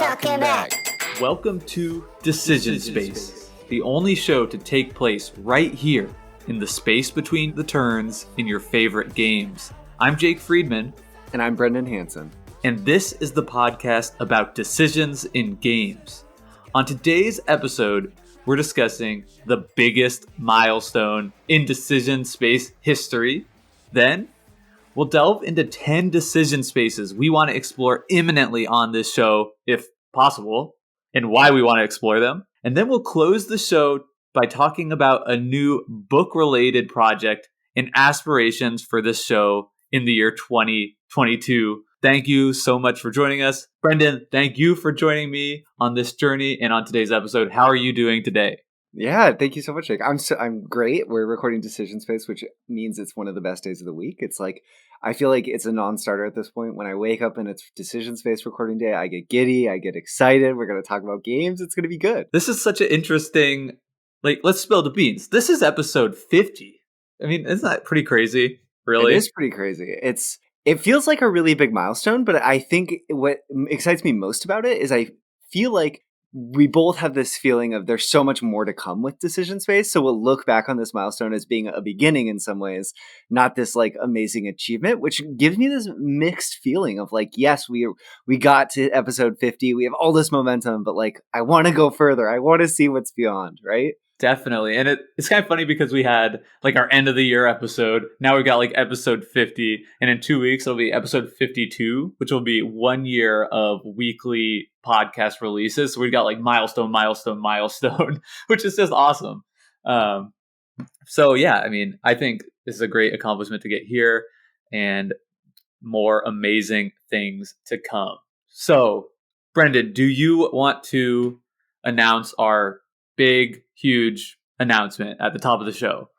Welcome back. Welcome to Decision Space, the only show to take place right here in the space between the turns in your favorite games. I'm Jake Friedman. And I'm Brendan Hansen. And this is the podcast about decisions in games. On today's episode, we're discussing the biggest milestone in decision space history. Then, we'll delve into 10 decision spaces we want to explore imminently on this show, if possible, and why we want to explore them. And then we'll close the show by talking about a new book-related project and aspirations for this show in the year 2022. Thank you so much for joining us. Brendan, thank you for joining me on this journey and on today's episode. How are you doing today? Yeah, thank you so much, Jake. I'm great. We're recording Decision Space, which means it's one of the best days of the week. It's like, I feel like it's a non-starter at this point. When I wake up and it's Decision Space recording day, I get giddy, I get excited. We're going to talk about games. It's going to be good. This is such an interesting, let's spill the beans. This is episode 50. I mean, isn't that pretty crazy? Really? It is pretty crazy. It feels like a really big milestone, but I think what excites me most about it is I feel like we both have this feeling of there's so much more to come with Decision Space. So we'll look back on this milestone as being a beginning in some ways, not this like amazing achievement, which gives me this mixed feeling of like, yes, we got to episode 50. We have all this momentum, but like, I want to go further. I want to see what's beyond, right? Definitely. And it's kind of funny because we had like our end of the year episode. Now we got like episode 50. And in 2 weeks, it'll be episode 52, which will be 1 year of weekly podcast releases. So we've got like milestone, which is just awesome. So yeah, I mean, I think this is a great accomplishment to get here and more amazing things to come. So Brendan, do you want to announce our big, huge announcement at the top of the show?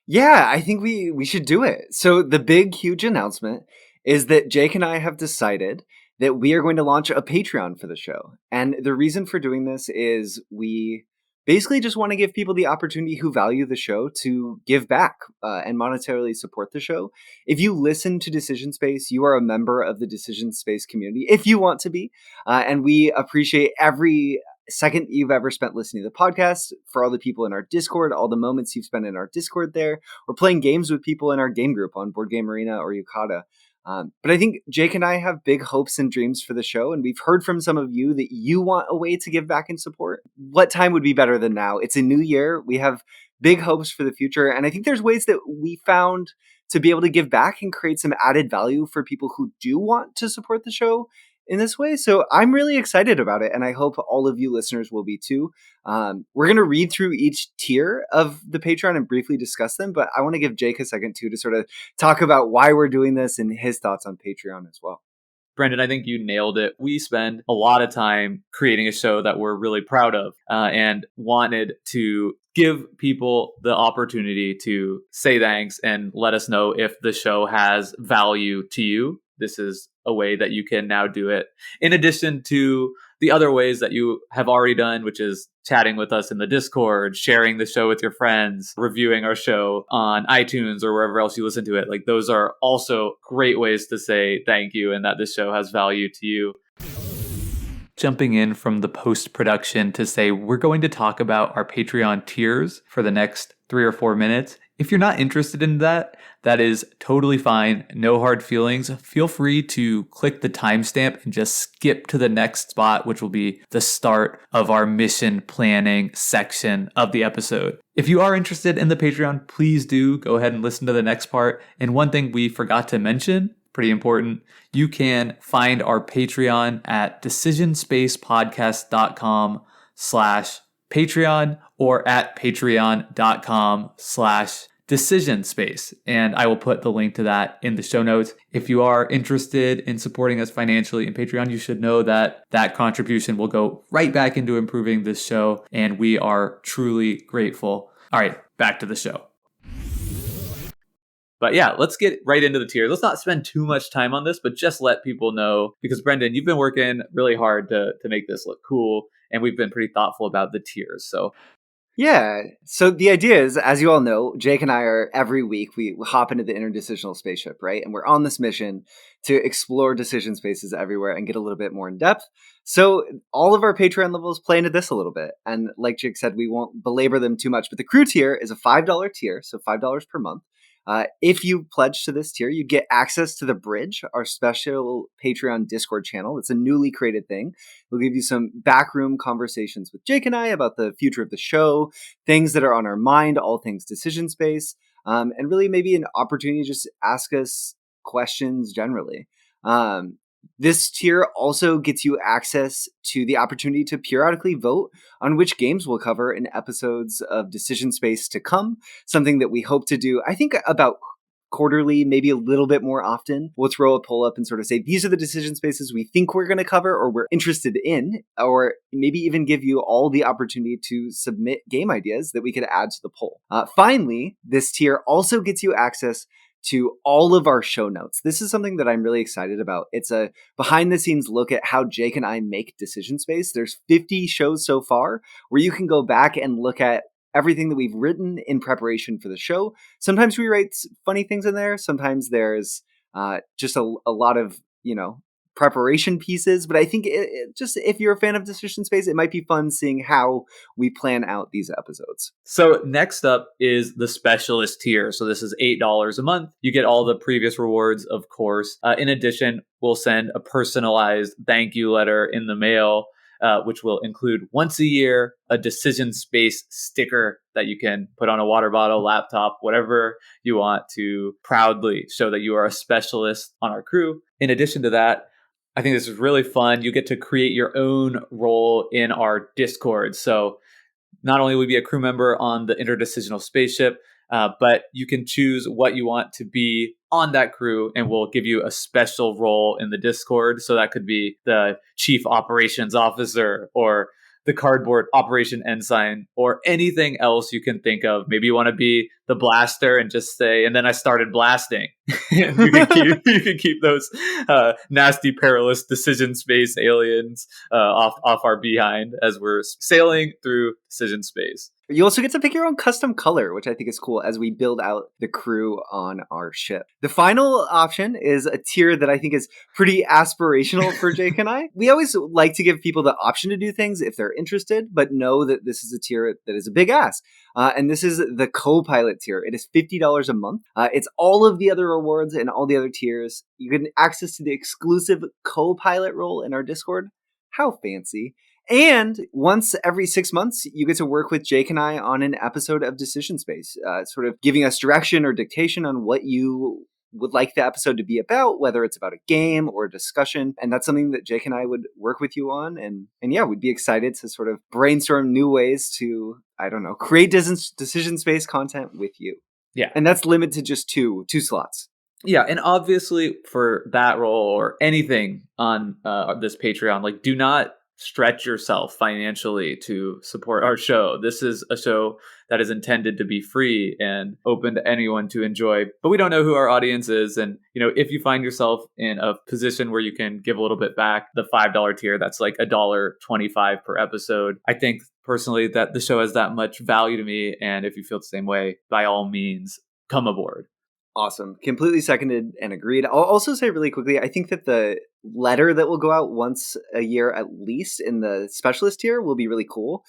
Yeah, I think we should do it. So the big, huge announcement is that Jake and I have decided that we are going to launch a Patreon for the show. And the reason for doing this is we basically just want to give people the opportunity who value the show to give back and monetarily support the show. If you listen to Decision Space, you are a member of the Decision Space community, if you want to be. And we appreciate every second you've ever spent listening to the podcast, for all the people in our Discord, all the moments you've spent in our Discord there, or playing games with people in our game group on Board Game Arena or Yucata. But I think Jake and I have big hopes and dreams for the show, and we've heard from some of you that you want a way to give back and support. What time would be better than now? It's a new year. We have big hopes for the future, and I think there's ways that we found to be able to give back and create some added value for people who do want to support the show in this way. So I'm really excited about it, and I hope all of you listeners will be too. We're going to read through each tier of the Patreon and briefly discuss them, but I want to give Jake a second too to sort of talk about why we're doing this and his thoughts on Patreon as well. Brendan, I think you nailed it. We spend a lot of time creating a show that we're really proud of and wanted to give people the opportunity to say thanks and let us know if the show has value to you. This is a way that you can now do it, in addition to the other ways that you have already done, which is chatting with us in the Discord, sharing the show with your friends, reviewing our show on iTunes or wherever else you listen to it. Like, those are also great ways to say thank you and that this show has value to you. Jumping in from the post-production to say we're going to talk about our Patreon tiers for the next 3 or 4 minutes. If you're not interested in that, that is totally fine. No hard feelings. Feel free to click the timestamp and just skip to the next spot, which will be the start of our mission planning section of the episode. If you are interested in the Patreon, please do go ahead and listen to the next part. And one thing we forgot to mention, pretty important, you can find our Patreon at decisionspacepodcast.com/Patreon or at patreon.com/Decision Space. And I will put the link to that in the show notes. If you are interested in supporting us financially in Patreon, you should know that that contribution will go right back into improving this show. And we are truly grateful. All right, back to the show. But yeah, let's get right into the tiers. Let's not spend too much time on this, but just let people know, because Brendan, you've been working really hard to make this look cool. And we've been pretty thoughtful about the tiers. So Yeah. So the idea is, as you all know, Jake and I are every week we hop into the interdecisional spaceship, right? And we're on this mission to explore decision spaces everywhere and get a little bit more in depth. So all of our Patreon levels play into this a little bit. And like Jake said, we won't belabor them too much, but the crew tier is a $5 tier, so $5 per month. If you pledge to this tier, you get access to the Bridge, our special Patreon Discord channel. It's a newly created thing. We'll give you some backroom conversations with Jake and I about the future of the show, things that are on our mind, all things decision space, and really maybe an opportunity to just ask us questions generally. This tier also gets you access to the opportunity to periodically vote on which games we'll cover in episodes of Decision Space to come, something that we hope to do, I think, about quarterly, maybe a little bit more often. We'll throw a poll up and sort of say, these are the decision spaces we think we're going to cover or we're interested in, or maybe even give you all the opportunity to submit game ideas that we could add to the poll. Finally, this tier also gets you access to all of our show notes. This is something that I'm really excited about. It's a behind the scenes look at how Jake and I make Decision Space. There's 50 shows so far where you can go back and look at everything that we've written in preparation for the show. Sometimes we write funny things in there. Sometimes there's just a lot of, preparation pieces. But I think just if you're a fan of Decision Space, it might be fun seeing how we plan out these episodes. So next up is the specialist tier. So this is $8 a month. You get all the previous rewards, of course. In addition, we'll send a personalized thank you letter in the mail, which will include once a year a Decision Space sticker that you can put on a water bottle, laptop, whatever you want to proudly show that you are a specialist on our crew. In addition to that, I think this is really fun. You get to create your own role in our Discord. So not only will you be a crew member on the interdecisional spaceship, but you can choose what you want to be on that crew, and we'll give you a special role in the Discord. So that could be the chief operations officer or the cardboard operation ensign or anything else you can think of. Maybe you want to be the blaster and just say, and then I started blasting. you can keep those nasty, perilous decision space aliens off our behind as we're sailing through decision space. You also get to pick your own custom color, which I think is cool as we build out the crew on our ship. The final option is a tier that I think is pretty aspirational for Jake and I. We always like to give people the option to do things if they're interested, but know that this is a tier that is a big ask. And this is the co-pilot tier. It is $50 a month. It's all of the other rewards and all the other tiers. You get access to the exclusive co-pilot role in our Discord. How fancy. And once every 6 months, you get to work with Jake and I on an episode of Decision Space, sort of giving us direction or dictation on what you would like the episode to be about, whether it's about a game or a discussion. And that's something that Jake and I would work with you on. And yeah, we'd be excited to sort of brainstorm new ways to, create Decision Space content with you. Yeah. And that's limited to just two slots. Yeah, and obviously for that role or anything on this Patreon, do not stretch yourself financially to support our show. This is a show that is intended to be free and open to anyone to enjoy, but we don't know who our audience is. And, if you find yourself in a position where you can give a little bit back, the $5 tier, that's like $1.25 per episode. I think personally that the show has that much value to me. And if you feel the same way, by all means, come aboard. Awesome. Completely seconded and agreed. I'll also say really quickly, I think that the letter that will go out once a year at least in the specialist tier will be really cool.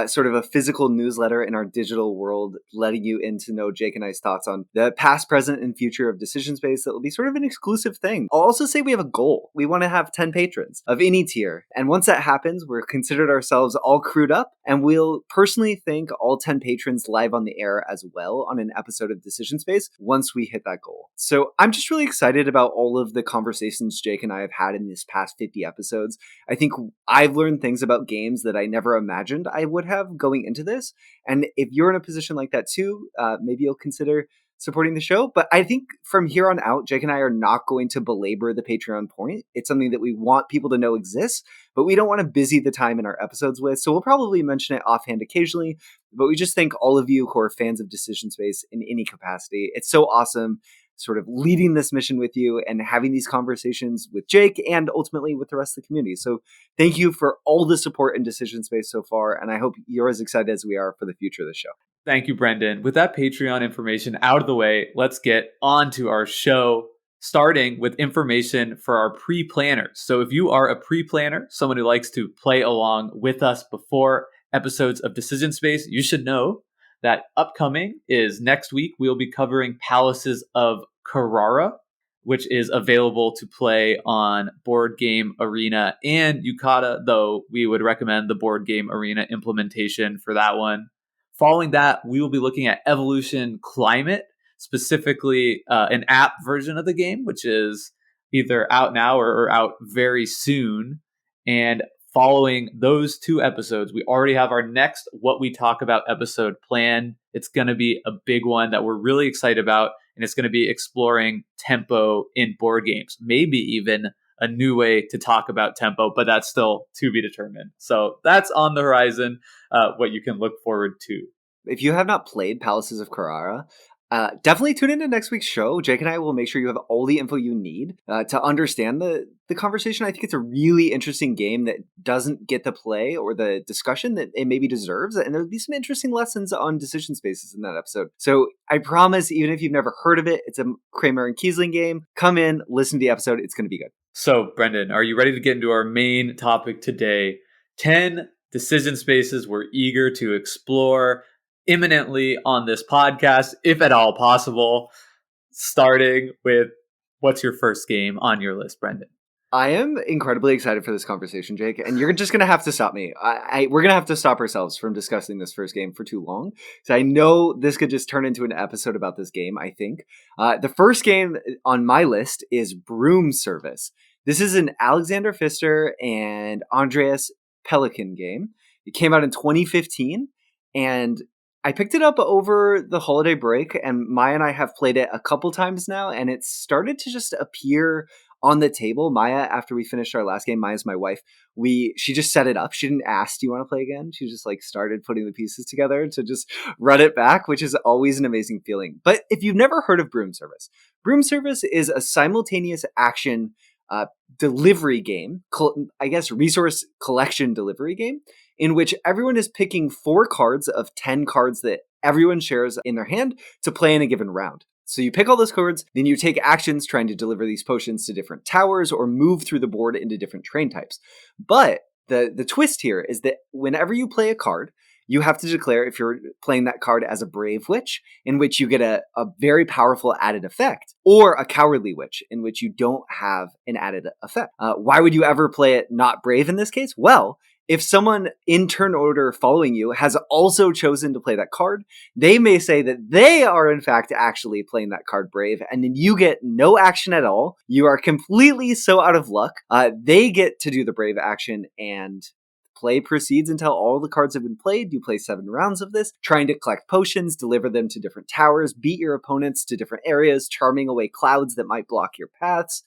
Sort of a physical newsletter in our digital world, letting you in to know Jake and I's thoughts on the past, present, and future of Decision Space. That will be sort of an exclusive thing. I'll also say we have a goal. We want to have 10 patrons of any tier. And once that happens, we're considered ourselves all crewed up, and we'll personally thank all 10 patrons live on the air as well on an episode of Decision Space once we hit that goal. So I'm just really excited about all of the conversations Jake and I have had in this past 50 episodes. I think I've learned things about games that I never imagined I would have going into this. And if you're in a position like that too, maybe you'll consider supporting the show. But I think from here on out, Jake and I are not going to belabor the Patreon point. It's something that we want people to know exists, but we don't want to busy the time in our episodes with. So we'll probably mention it offhand occasionally, but we just thank all of you who are fans of Decision Space in any capacity. It's so awesome sort of leading this mission with you and having these conversations with Jake and ultimately with the rest of the community. So thank you for all the support in Decision Space so far, and I hope you're as excited as we are for the future of the show. Thank you, Brendan. With that Patreon information out of the way, let's get on to our show, starting with information for our pre-planners. So if you are a pre-planner, someone who likes to play along with us before episodes of Decision Space, you should know that upcoming is next week. We'll be covering Palaces of Carrara, which is available to play on Board Game Arena and Yucata, though we would recommend the Board Game Arena implementation for that one. Following that, we will be looking at Evolution Climate, specifically an app version of the game, which is either out now or out very soon. And following those two episodes, we already have our next What We Talk About episode planned. It's going to be a big one that we're really excited about, and it's going to be exploring tempo in board games, maybe even a new way to talk about tempo, but that's still to be determined. So that's on the horizon, what you can look forward to. If you have not played Palaces of Carrara, definitely tune into next week's show. Jake and I will make sure you have all the info you need to understand the conversation. I think it's a really interesting game that doesn't get the play or the discussion that it maybe deserves. And there'll be some interesting lessons on decision spaces in that episode. So I promise, even if you've never heard of it, it's a Kramer and Kiesling game. Come in, listen to the episode. It's going to be good. So, Brendan, are you ready to get into our main topic today? 10 decision spaces we're eager to explore imminently on this podcast, if at all possible, starting with what's your first game on your list, Brendan? I am incredibly excited for this conversation, Jake, and you're just going to have to stop me. We're going to have to stop ourselves from discussing this first game for too long. So I know this could just turn into an episode about this game, I think. The first game on my list is Broom Service. This is an Alexander Pfister and Andreas Pelikan game. It came out in 2015, and I picked it up over the holiday break, and Maya and I have played it a couple times now, and it started to just appear on the table. Maya, after we finished our last game, Maya's my wife, she just set it up. She didn't ask, do you want to play again? She just started putting the pieces together to just run it back, which is always an amazing feeling. But if you've never heard of Broom Service is a simultaneous action delivery game, I guess resource collection delivery game, in which everyone is picking 4 cards of 10 cards that everyone shares in their hand to play in a given round. So you pick all those cards, then you take actions trying to deliver these potions to different towers or move through the board into different train types. But the twist here is that whenever you play a card, you have to declare if you're playing that card as a Brave Witch, in which you get a very powerful added effect, or a Cowardly Witch, in which you don't have an added effect. Why would you ever play it not Brave in this case? Well, if someone in turn order following you has also chosen to play that card, they may say that they are in fact actually playing that card Brave, and then you get no action at all. You are completely so out of luck. They get to do the Brave action, and play proceeds until all the cards have been played. You play 7 rounds of this, trying to collect potions, deliver them to different towers, beat your opponents to different areas, charming away clouds that might block your paths.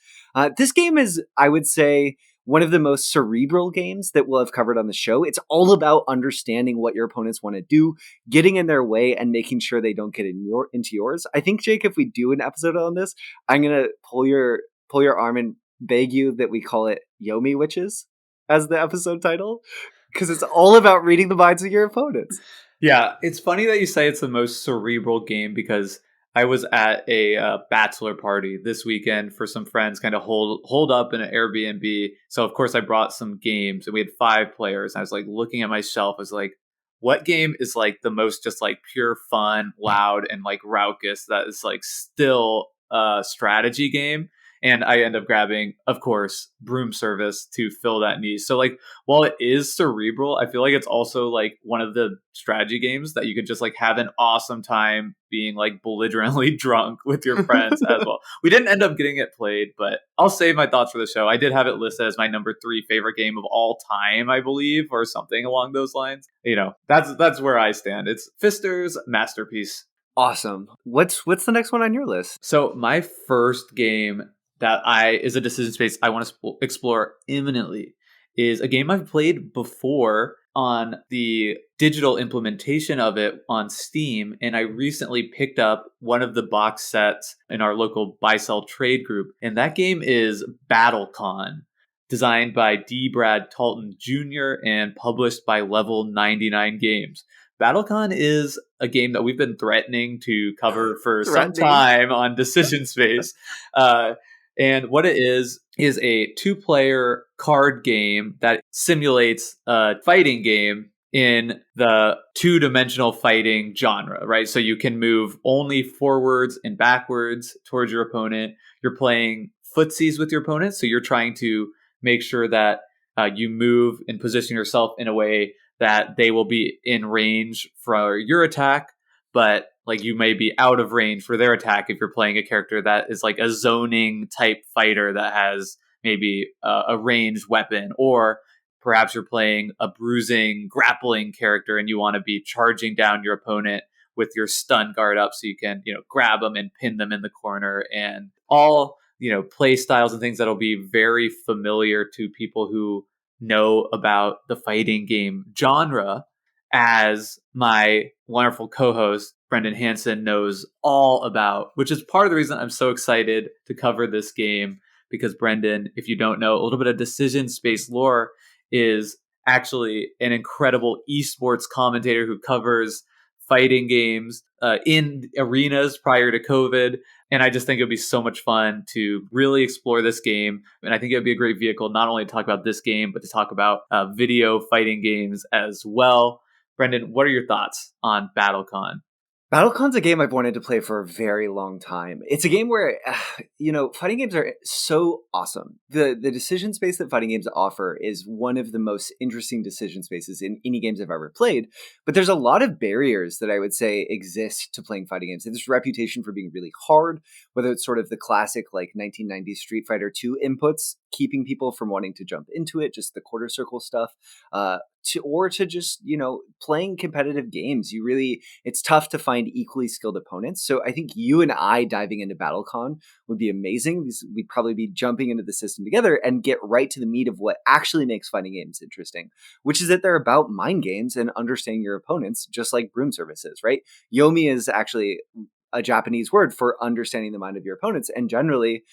This game is, I would say, one of the most cerebral games that we'll have covered on the show. It's all about understanding what your opponents want to do, getting in their way, and making sure they don't get into yours. I think, Jake, if we do an episode on this, I'm going to pull your arm and beg you that we call it Yomi Witches as the episode title, because it's all about reading the minds of your opponents. Yeah, it's funny that you say it's the most cerebral game, because I was at a bachelor party this weekend for some friends, kind of hold up in an Airbnb. So of course I brought some games, and we had 5 players. I was looking at my shelf. I was like, what game is the most just pure fun, loud, and raucous that is still a strategy game? And I end up grabbing, of course, Broom Service to fill that niche. So while it is cerebral, I feel it's also one of the strategy games that you could just have an awesome time being belligerently drunk with your friends as well. We didn't end up getting it played, but I'll save my thoughts for the show. I did have it listed as my number 3 favorite game of all time, I believe, or something along those lines. That's where I stand. It's Pfister's masterpiece. Awesome. What's the next one on your list? So my first game that is a decision space I want to explore imminently is a game I've played before, on the digital implementation of it on Steam, and I recently picked up one of the box sets in our local buy sell trade group, and that game is BattleCon, designed by D. Brad Talton Jr. and published by Level 99 Games. BattleCon is a game that we've been threatening to cover for some time on Decision Space. And what it is a two-player card game that simulates a fighting game in the two-dimensional fighting genre, right? So you can move only forwards and backwards towards your opponent. You're playing footsies with your opponent, so you're trying to make sure that you move and position yourself in a way that they will be in range for your attack, but like you may be out of range for their attack if you're playing a character that is like a zoning type fighter that has maybe a ranged weapon, or perhaps you're playing a bruising grappling character and you want to be charging down your opponent with your stun guard up so you can, grab them and pin them in the corner, and all, play styles and things that'll be very familiar to people who know about the fighting game genre, as my wonderful co-host Brendan Hansen knows all about, which is part of the reason I'm so excited to cover this game. Because Brendan, if you don't know, a little bit of Decision Space lore, is actually an incredible esports commentator who covers fighting games in arenas prior to COVID. And I just think it would be so much fun to really explore this game. And I think it would be a great vehicle not only to talk about this game, but to talk about video fighting games as well. Brendan, what are your thoughts on BattleCon? BattleCon's a game I've wanted to play for a very long time. It's a game where, fighting games are so awesome. The decision space that fighting games offer is one of the most interesting decision spaces in any games I've ever played. But there's a lot of barriers that I would say exist to playing fighting games. There's reputation for being really hard, whether it's sort of the classic like 1990s Street Fighter 2 inputs, keeping people from wanting to jump into it, just the quarter circle stuff, to just, playing competitive games. It's tough to find equally skilled opponents. So I think you and I diving into BattleCon would be amazing, because we'd probably be jumping into the system together and get right to the meat of what actually makes fighting games interesting, which is that they're about mind games and understanding your opponents, just like broom services, right? Yomi is actually a Japanese word for understanding the mind of your opponents. And generally,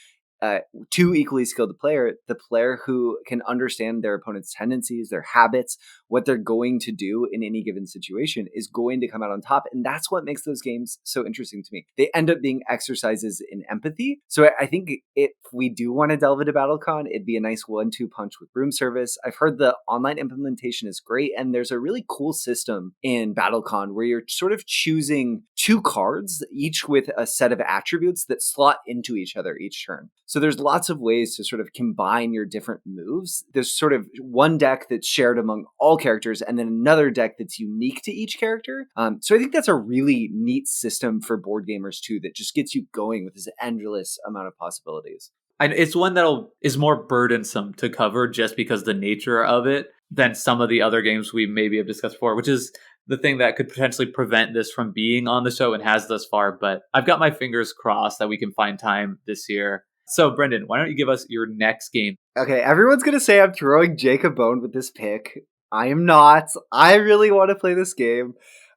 two equally skilled the player who can understand their opponent's tendencies, their habits, what they're going to do in any given situation, is going to come out on top. And that's what makes those games so interesting to me. They end up being exercises in empathy. So I think if we do want to delve into BattleCon, it'd be a nice 1-2 punch with Broom Service. I've heard the online implementation is great, and there's a really cool system in BattleCon where you're sort of choosing two cards, each with a set of attributes that slot into each other each turn. So there's lots of ways to sort of combine your different moves. There's sort of one deck that's shared among all characters, and then another deck that's unique to each character. So I think that's a really neat system for board gamers too, that just gets you going with this endless amount of possibilities. And it's one that is more burdensome to cover just because the nature of it than some of the other games we maybe have discussed before, which is the thing that could potentially prevent this from being on the show and has thus far. But I've got my fingers crossed that we can find time this year. So, Brendan, why don't you give us your next game? Okay, everyone's going to say I'm throwing Jake a bone with this pick. I am not. I really want to play this game.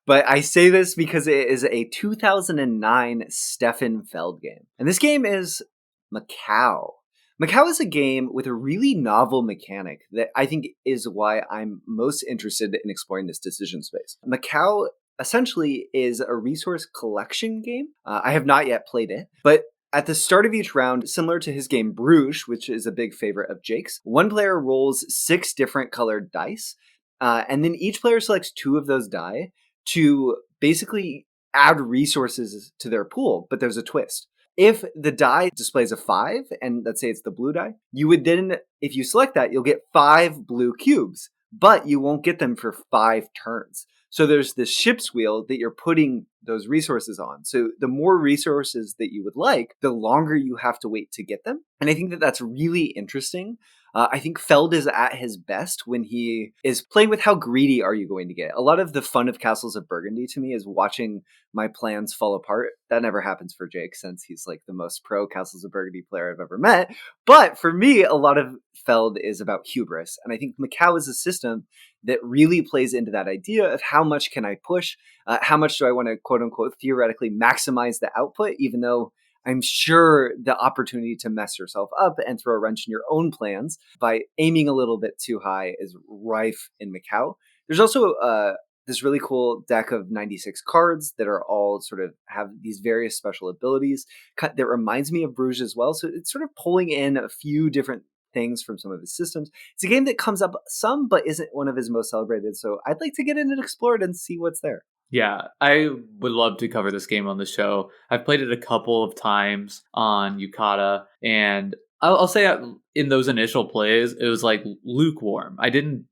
But I say this because it is a 2009 Stefan Feld game. And this game is Macau. Macau is a game with a really novel mechanic that I think is why I'm most interested in exploring this decision space. Macau essentially is a resource collection game. I have not yet played it, but at the start of each round, similar to his game Bruges, which is a big favorite of Jake's, one player rolls 6 different colored dice, and then each player selects 2 of those die to basically add resources to their pool, but there's a twist. If the die displays a 5, and let's say it's the blue die, you would then, if you select that, you'll get 5 blue cubes, but you won't get them for 5 turns. So there's this ship's wheel that you're putting those resources on. So the more resources that you would like, the longer you have to wait to get them. And I think that that's really interesting. I think Feld is at his best when he is playing with how greedy are you going to get. A lot of the fun of Castles of Burgundy to me is watching my plans fall apart. That never happens for Jake since he's like the most pro Castles of Burgundy player I've ever met. But for me, a lot of Feld is about hubris. And I think Macau is a system that really plays into that idea of how much can I push? How much do I want to quote unquote theoretically maximize the output, even though I'm sure the opportunity to mess yourself up and throw a wrench in your own plans by aiming a little bit too high is rife in Macau. There's also this really cool deck of 96 cards that are all sort of have these various special abilities that reminds me of Bruges as well. So it's sort of pulling in a few different things from some of his systems. It's a game that comes up some, but isn't one of his most celebrated. So I'd like to get in and explore it and see what's there. Yeah, I would love to cover this game on the show. I've played it a couple of times on Yukata, and I'll say in those initial plays, it was like lukewarm. I didn't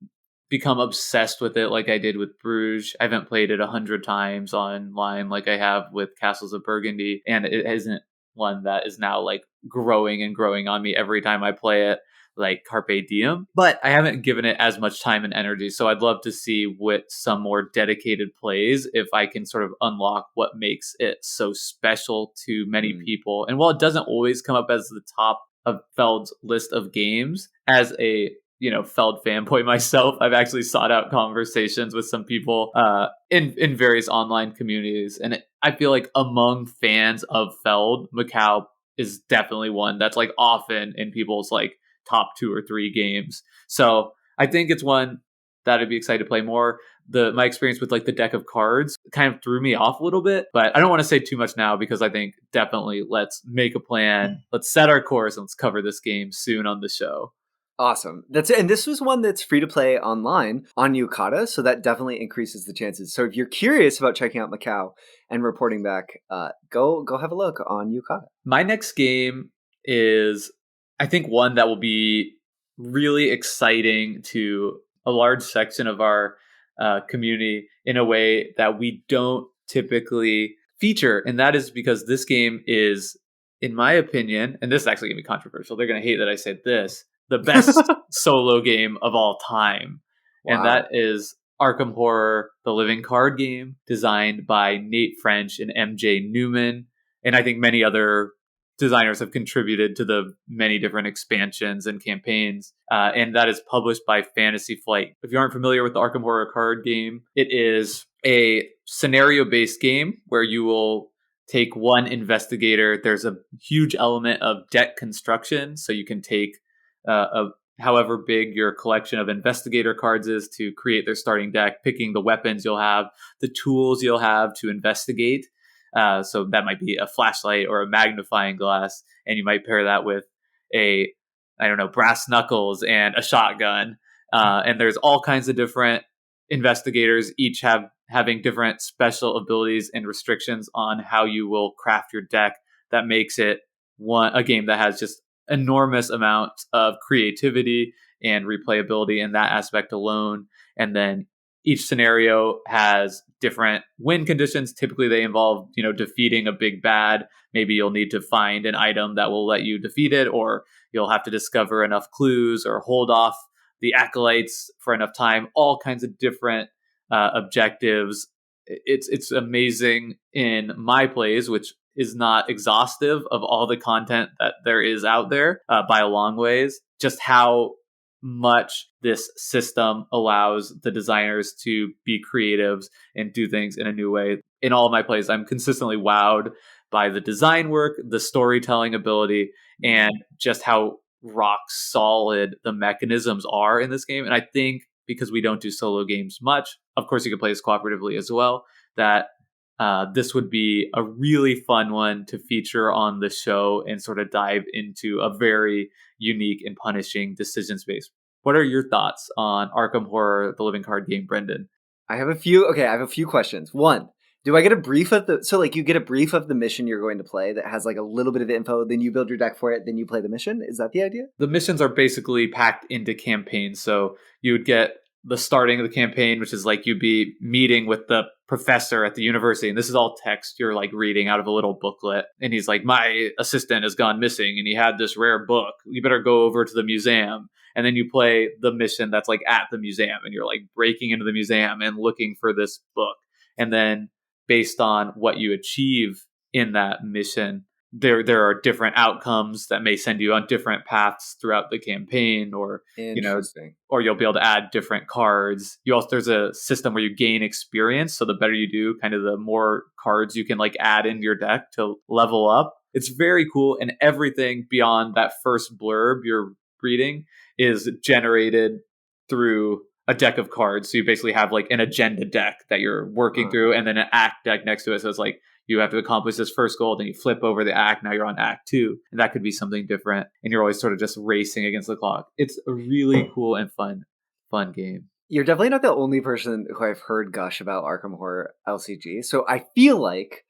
become obsessed with it like I did with Bruges. I haven't played it 100 times online like I have with Castles of Burgundy, and it isn't one that is now like growing and growing on me every time I play it like Carpe Diem, but I haven't given it as much time and energy. So I'd love to see with some more dedicated plays if I can sort of unlock what makes it so special to many people. And while it doesn't always come up as the top of Feld's list of games, as a Feld fanboy myself, I've actually sought out conversations with some people in various online communities, and I feel like among fans of Feld, Macau is definitely one that's like often in people's like top 2 or 3 games. So I think it's one that I'd be excited to play more. My experience with like the deck of cards kind of threw me off a little bit, but I don't want to say too much now because I think definitely let's make a plan. Let's set our course and let's cover this game soon on the show. Awesome. That's it. And this was one that's free to play online on Yukata, so that definitely increases the chances. So if you're curious about checking out Macau and reporting back, go have a look on Yukata. My next game is, I think, one that will be really exciting to a large section of our community in a way that we don't typically feature. And that is because this game is, in my opinion, and this is actually going to be controversial. They're going to hate that I said this, the best solo game of all time. Wow. And that is Arkham Horror, the living card game, designed by Nate French and MJ Newman. And I think many other designers have contributed to the many different expansions and campaigns. And that is published by Fantasy Flight. If you aren't familiar with the Arkham Horror card game, it is a scenario-based game where you will take one investigator. There's a huge element of deck construction, so you can take however big your collection of investigator cards is to create their starting deck, picking the weapons you'll have, the tools you'll have to investigate. So that might be a flashlight or a magnifying glass, and you might pair that with brass knuckles and a shotgun. And there's all kinds of different investigators, each having different special abilities and restrictions on how you will craft your deck. That makes it a game that has just enormous amounts of creativity and replayability in that aspect alone. And then each scenario has different win conditions. Typically they involve, defeating a big bad. Maybe you'll need to find an item that will let you defeat it, or you'll have to discover enough clues or hold off the acolytes for enough time. All kinds of different objectives. It's amazing in my plays, which is not exhaustive of all the content that there is out there by a long ways, just how much this system allows the designers to be creatives and do things in a new way. In all of my plays, I'm consistently wowed by the design work, the storytelling ability, and just how rock solid the mechanisms are in this game. And I think because we don't do solo games much, of course you can play this cooperatively as well, that this would be a really fun one to feature on the show and sort of dive into a very unique and punishing decision space. What are your thoughts on Arkham Horror, the living card game, Brendan? I have a few questions. One, do I get a brief of you get a brief of the mission you're going to play that has like a little bit of info, then you build your deck for it, then you play the mission? Is that the idea? The missions are basically packed into campaigns. So you would get the starting of the campaign, which is like you'd be meeting with the professor at the university. And this is all text you're like reading out of a little booklet. And he's like, my assistant has gone missing and he had this rare book. You better go over to the museum. And then you play the mission that's like at the museum, and you're like breaking into the museum and looking for this book. And then based on what you achieve in that mission, there are different outcomes that may send you on different paths throughout the campaign, or Interesting. or you'll be able to add different cards. You also, there's a system where you gain experience, so the better you do, kind of the more cards you can like add in your deck to level up. It's very cool, and everything beyond that first blurb you're reading is generated through a deck of cards. So you basically have like an agenda deck that you're working through, and then an act deck next to it. So it's like you have to accomplish this first goal, then you flip over the act. Now you're on act 2, and that could be something different. And you're always sort of just racing against the clock. It's a really cool and fun game. You're definitely not the only person who I've heard gush about Arkham Horror LCG. So I feel like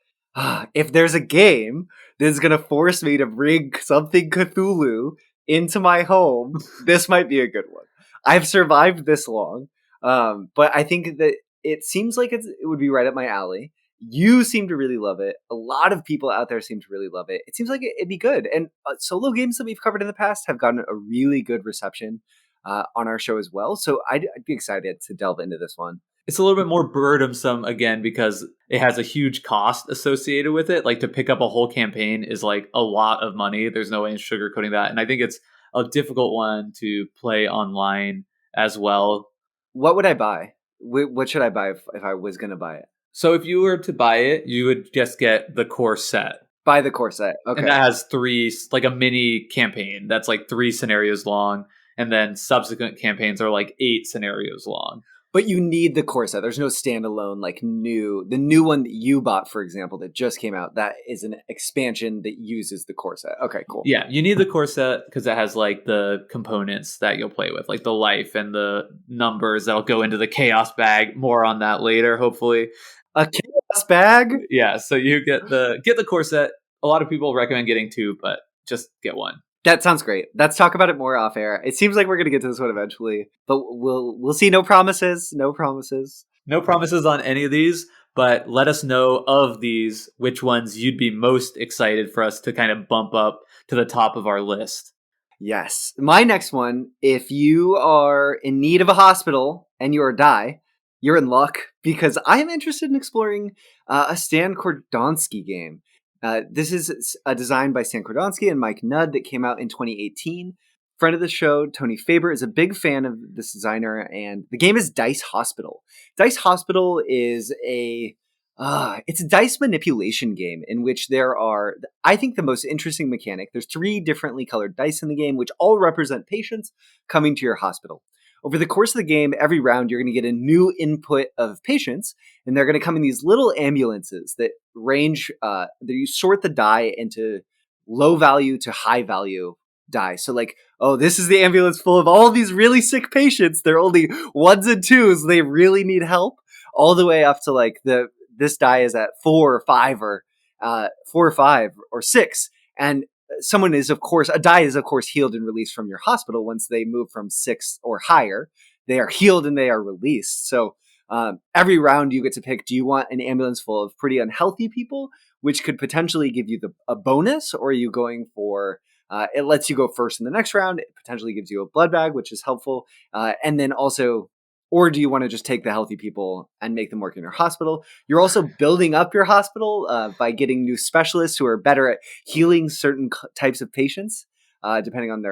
if there's a game that's going to force me to bring something Cthulhu into my home, this might be a good one. I've survived this long, but I think that it seems like it would be right up my alley. You seem to really love it. A lot of people out there seem to really love it. It seems like it'd be good. And solo games that we've covered in the past have gotten a really good reception on our show as well. So I'd be excited to delve into this one. It's a little bit more burdensome, again, because it has a huge cost associated with it. Like, to pick up a whole campaign is like a lot of money. There's no way in sugarcoating that. And I think it's a difficult one to play online as well. What would I buy? What should I buy if I was going to buy it? So if you were to buy it, you would just get the core set. Buy the core set. Okay. And that has 3, like a mini campaign that's like 3 scenarios long. And then subsequent campaigns are like 8 scenarios long. But you need the core set. There's no standalone, like the new one that you bought, for example, that just came out. That is an expansion that uses the core set. Okay, cool. Yeah, you need the core set because it has like the components that you'll play with, like the life and the numbers that'll go into the chaos bag. More on that later, hopefully. A chaos bag? Yeah, so you get the core set. A lot of people recommend getting 2, but just get 1. That sounds great. Let's talk about it more off air. It seems like we're going to get to this one eventually, but we'll see. No promises. No promises. No promises on any of these, but let us know of these which ones you'd be most excited for us to kind of bump up to the top of our list. Yes. My next one, if you are in need of a hospital and you're you're in luck, because I am interested in exploring a Stan Kordonsky game. This is a design by Stan Kordonsky and Mike Nudd that came out in 2018. Friend of the show, Tony Faber, is a big fan of this designer, and the game is Dice Hospital. Dice Hospital is it's a dice manipulation game in which there are, I think, the most interesting mechanic. There's 3 differently colored dice in the game, which all represent patients coming to your hospital. Over the course of the game, every round, you're going to get a new input of patients, and they're going to come in these little ambulances that range, that you sort the die into low value to high value die. So like, oh, this is the ambulance full of all these really sick patients. They're only 1s and 2s. They really need help. All the way up to like this die is at 4 or 5 or 4 or 5 or 6. And a die is of course healed and released from your hospital once they move from 6 or higher. They are healed and they are released. So every round you get to pick, do you want an ambulance full of pretty unhealthy people, which could potentially give you a bonus, or are you going for, it lets you go first in the next round, it potentially gives you a blood bag, which is helpful, and then also, or do you want to just take the healthy people and make them work in your hospital? You're also building up your hospital by getting new specialists who are better at healing certain types of patients, depending on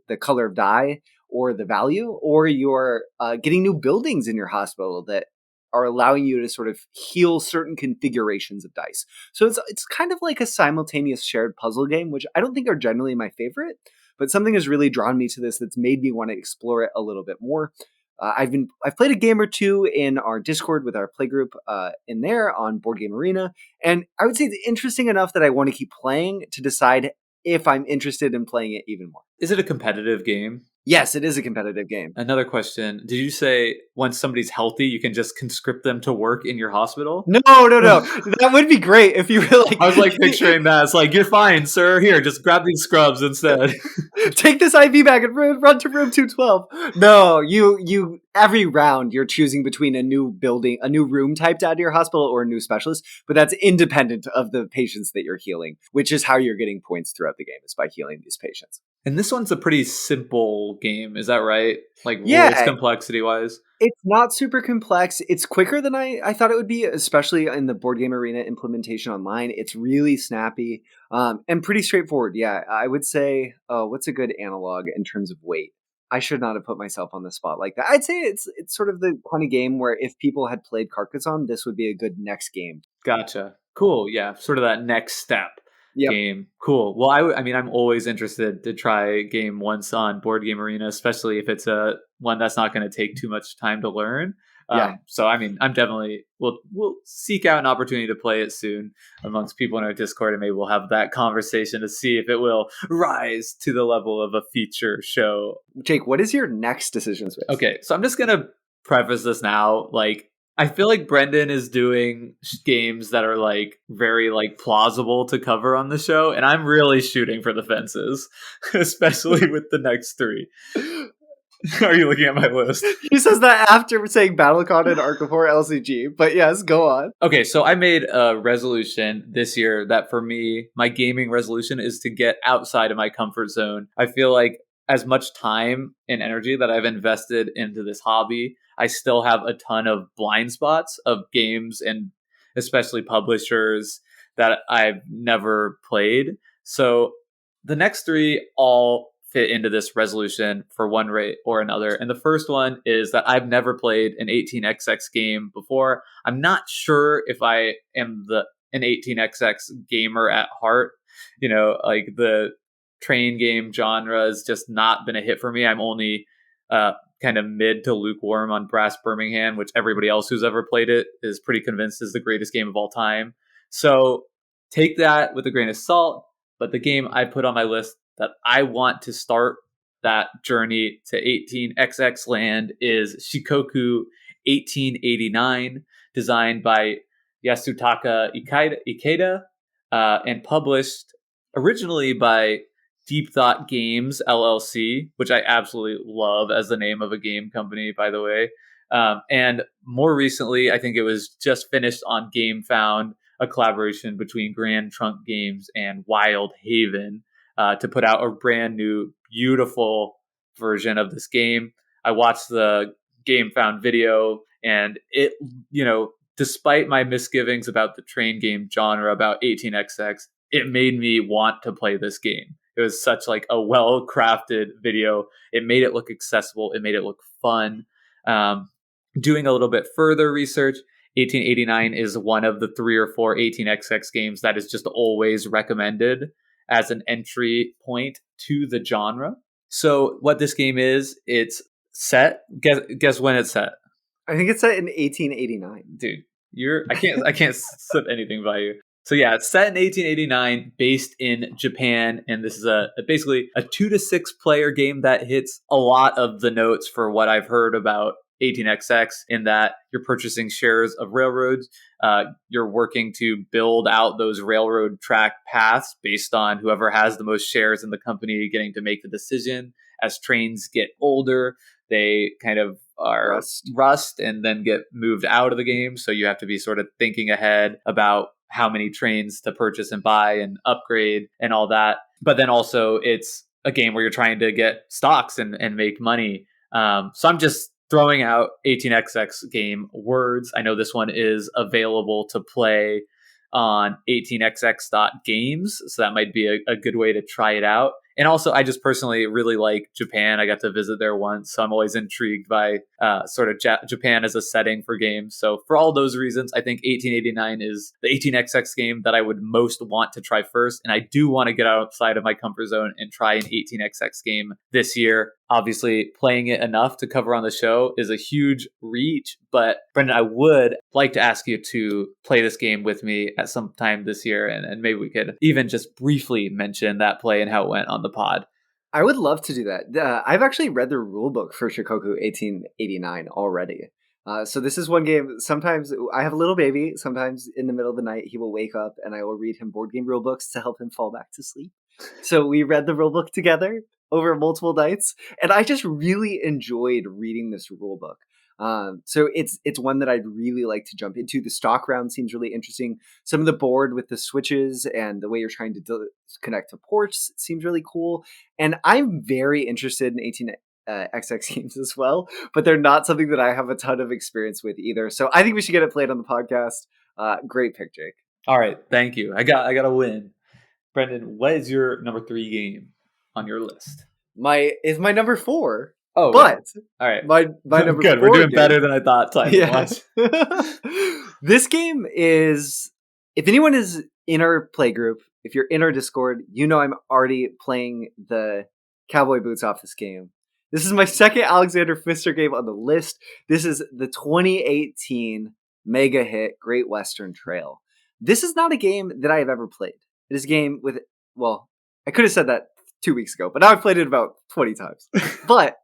the color of die or the value, or you're getting new buildings in your hospital that are allowing you to sort of heal certain configurations of dice. So it's kind of like a simultaneous shared puzzle game, which I don't think are generally my favorite, but something has really drawn me to this that's made me want to explore it a little bit more. I've played a game or 2 in our Discord with our playgroup in there on Board Game Arena, and I would say it's interesting enough that I want to keep playing to decide if I'm interested in playing it even more. Is it a competitive game? Yes, it is a competitive game. Another question. Did you say once somebody's healthy, you can just conscript them to work in your hospital? No. That would be great if you were like... I was like picturing that. It's like, you're fine, sir. Here, just grab these scrubs instead. Take this IV bag and run to room 212. No, you every round you're choosing between a new building, a new room type to add to your hospital, or a new specialist, but that's independent of the patients that you're healing, which is how you're getting points throughout the game, is by healing these patients. And this one's a pretty simple game, is that right? Like rules Yeah, complexity wise? it's not super complex. It's quicker than I thought it would be, especially in the board game arena implementation online. It's really snappy and pretty straightforward. Yeah, I would say, what's a good analog in terms of weight? I should not have put myself on the spot like that. I'd say it's sort of the kind of game where if people had played Carcassonne, this would be a good next game. Gotcha. Cool. Yeah, sort of that next step Yep. game. Cool. Well, I mean, I'm always interested to try game once on Board Game Arena, especially if it's a one that's not going to take too much time to learn. Yeah. So, I mean, I'm definitely we'll seek out an opportunity to play it soon amongst people in our Discord, and maybe we'll have that conversation to see if it will rise to the level of a feature show. Jake, what is your next decision space? Okay, so I'm just gonna preface this now. Like, I feel like Brendan is doing games that are like very like plausible to cover on the show, and I'm really shooting for the fences, especially with the next three. Are you looking at my list? He says that after saying BattleCon and Arc-4 LCG, but yes, go on. Okay, so I made a resolution this year that for me, my gaming resolution is to get outside of my comfort zone. I feel like as much time and energy that I've invested into this hobby, I still have a ton of blind spots of games and especially publishers that I've never played. So the next three all fit into this resolution for one rate or another. And the first one is that I've never played an 18xx game before. I'm not sure if I am an 18xx gamer at heart. You know, like the train game genre has just not been a hit for me. I'm only kind of mid to lukewarm on Brass Birmingham, which everybody else who's ever played it is pretty convinced is the greatest game of all time. So take that with a grain of salt. But the game I put on my list that I want to start that journey to 18xx land is Shikoku 1889, designed by Yasutaka Ikeda and published originally by Deep Thought Games LLC, which I absolutely love as the name of a game company, by the way. And more recently, I think it was just finished on GameFound, a collaboration between Grand Trunk Games and Wild Haven to put out a brand new, beautiful version of this game. I watched the GameFound video, and it, despite my misgivings about the train game genre, about 18xx, it made me want to play this game. It was such like a well-crafted video. It made it look accessible. It made it look fun. Doing a little bit further research, 1889 is one of the 3 or 4 18xx games that is just always recommended as an entry point to the genre. So what this game is, it's set. Guess when it's set. I think it's set in 1889. Dude, I can't slip anything by you. So yeah, it's set in 1889, based in Japan, and this is basically a 2 to 6 player game that hits a lot of the notes for what I've heard about 18xx, in that you're purchasing shares of railroads. You're working to build out those railroad track paths based on whoever has the most shares in the company getting to make the decision. As trains get older, they kind of are rust and then get moved out of the game. So you have to be sort of thinking ahead about how many trains to purchase and buy and upgrade and all that. But then also it's a game where you're trying to get stocks and make money. So I'm just throwing out 18xx game words. I know this one is available to play on 18xx.games, so that might be a good way to try it out. And also, I just personally really like Japan. I got to visit there once, so I'm always intrigued by sort of Japan as a setting for games. So for all those reasons, I think 1889 is the 18xx game that I would most want to try first. And I do want to get outside of my comfort zone and try an 18xx game this year. Obviously, playing it enough to cover on the show is a huge reach. But Brendan, I would like to ask you to play this game with me at some time this year. And maybe we could even just briefly mention that play and how it went on the pod. I would love to do that. I've actually read the rulebook for Shikoku 1889 already. So this is one game. Sometimes I have a little baby. Sometimes in the middle of the night, he will wake up and I will read him board game rulebooks to help him fall back to sleep. So we read the rulebook together over multiple nights. And I just really enjoyed reading this rulebook. So it's one that I'd really like to jump into. The stock round seems really interesting. Some of the board with the switches and the way you're trying to connect to ports seems really cool. And I'm very interested in 18 XX games as well, but they're not something that I have a ton of experience with either. So I think we should get it played on the podcast. Great pick, Jake. All right, thank you. I got a win. Brendan, what is your number 3 game on your list? My number 4. Oh, but all right. My number good. 4 We're doing game, better than I thought. Yes. This game is, if anyone is in our play group, if you're in our Discord, you know I'm already playing the cowboy boots off this game. This is my second Alexander Pfister game on the list. This is the 2018 mega hit Great Western Trail. This is not a game that I have ever played. It is a game with, well, I could have said that 2 weeks ago, but now I've played it about 20 times. But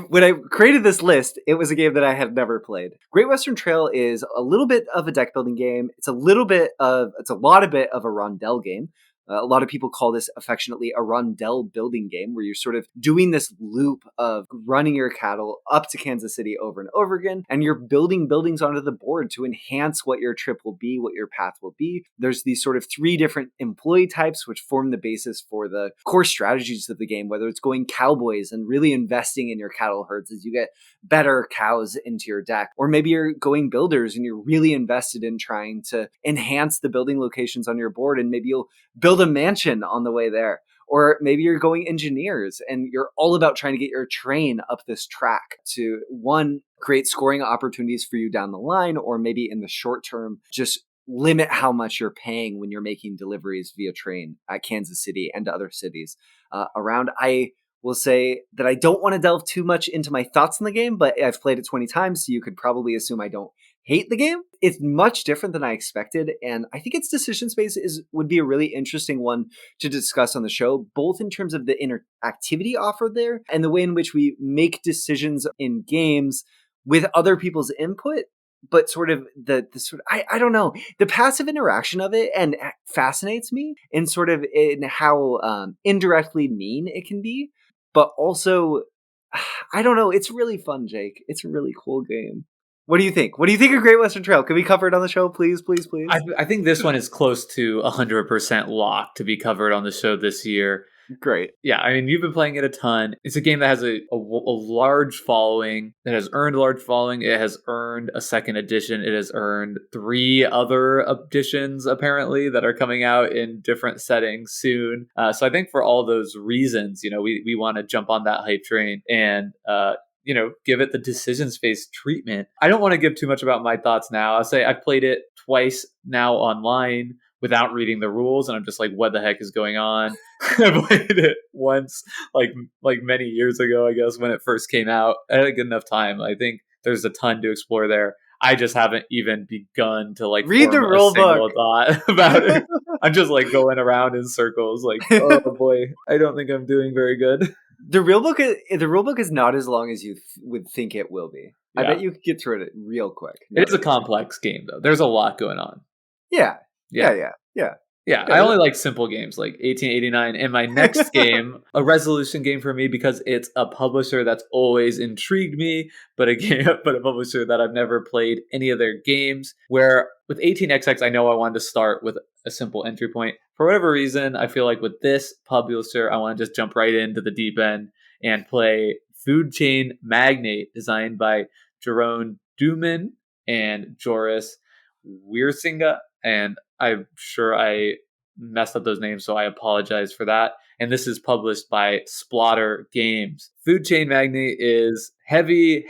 when I created this list, it was a game that I had never played. Great Western Trail is a little bit of a deck building game. It's a bit of a rondel game. A lot of people call this affectionately a rondel building game, where you're sort of doing this loop of running your cattle up to Kansas City over and over again, and you're building buildings onto the board to enhance what your trip will be, what your path will be. There's these sort of 3 different employee types, which form the basis for the core strategies of the game, whether it's going cowboys and really investing in your cattle herds as you get better cows into your deck, or maybe you're going builders and you're really invested in trying to enhance the building locations on your board, and maybe you'll build a mansion on the way there. Or maybe you're going engineers and you're all about trying to get your train up this track to, one, create scoring opportunities for you down the line, or maybe in the short term, just limit how much you're paying when you're making deliveries via train at Kansas City and to other cities around. I will say that I don't want to delve too much into my thoughts on the game, but I've played it 20 times, so you could probably assume I don't hate the game. It's much different than I expected, and I think its decision space would be a really interesting one to discuss on the show, both in terms of the interactivity offered there and the way in which we make decisions in games with other people's input, but sort of I don't know, the passive interaction of it and fascinates me in sort of in how indirectly mean it can be, but also I don't know, it's really fun, Jake. It's a really cool game. What do you think? What do you think of Great Western Trail? Can we cover it on the show, please, please, please? I think this one is close to 100% locked to be covered on the show this year. Great. Yeah, I mean, you've been playing it a ton. It's a game that has a large following, that has earned a large following. It has earned a second edition. It has earned 3 other editions, apparently, that are coming out in different settings soon. So I think for all those reasons, we want to jump on that hype train and give it the decision space treatment. I don't want to give too much about my thoughts now. I'll say I've played it twice now online without reading the rules, and I'm just like, what the heck is going on? I played it once, like many years ago, I guess, when it first came out. I had a good enough time. I think there's a ton to explore there. I just haven't even begun to read the rule book thought about it. I'm just like going around in circles, like, oh boy, I don't think I'm doing very good. The rule book is not as long as you would think it will be. Yeah. I bet you could get through it real quick. It is a complex game, though. There's a lot going on. Yeah. I only like simple games like 1889. And my next game, a resolution game for me, because it's a publisher that's always intrigued me, but a publisher that I've never played any of their games. Where with 18XX, I know I wanted to start with a simple entry point. For whatever reason, I feel like with this publisher, I want to just jump right into the deep end and play Food Chain Magnate, designed by Jerome Duman and Joris Wiersinga. And I'm sure I messed up those names, so I apologize for that. And this is published by Splotter Games. Food Chain Magnate is heavy